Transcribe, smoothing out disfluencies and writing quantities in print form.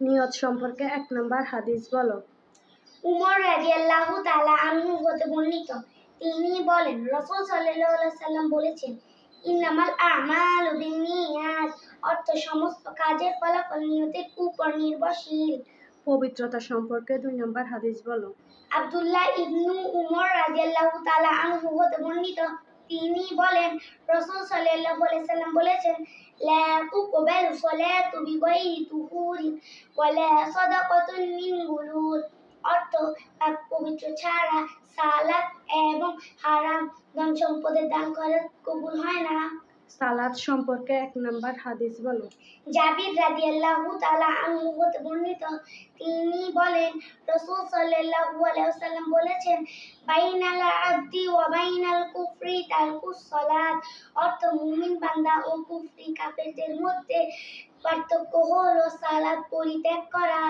নিয়ত সম্পর্কে ১ নম্বর হাদিস বলো। উমর রাদিয়াল্লাহু তাআলা আনহু হতে বর্ণিত, তিনি বলেন, রাসূল সাল্লাল্লাহু আলাইহি সাল্লাম বলেছেন, ইন্নামাল আমালু বিন্নিয়াত, অর্থ সমস্ত কাজের ফলাফল নিয়তের উপর নির্ভরশীল। পবিত্রতা সম্পর্কে ২ নম্বর হাদিস বলো। আব্দুল্লাহ ইবনু উমর রাদিয়াল্লাহু তাআলা আনহু হতে বর্ণিত, তিনি বলেন, রাসূল সাল্লাল্লাহু আলাইহি সাল্লাম বলেছেন, লা তুকবালু সালাতু বিগাইরি তুহুরিন ওয়া লা সাদাকাতুন মিন গুলুল, অর্থ পাক পবিত্র ছাড়া সালাত এবং হারাম ধন সম্পদের দান করা কবুল হয় না। সালাত সম্পর্কে ১ নম্বর হাদিস বলো। জাবির রাদিয়াল্লাহু তাআলা আনহু হতে বর্ণিত, তিনি বলেন, রাসূল সাল্লাল্লাহু আলাইহি ওয়াসাল্লাম বলেছেন, বাইনাল আবদি ওয়া বাইনাল কুফরি তারকুস সালাত, অর্থ মুমিন বান্দা ও কুফরি কাফেরদের মধ্যে পার্থক্য হলো সালাত পরিত্যাগ করা।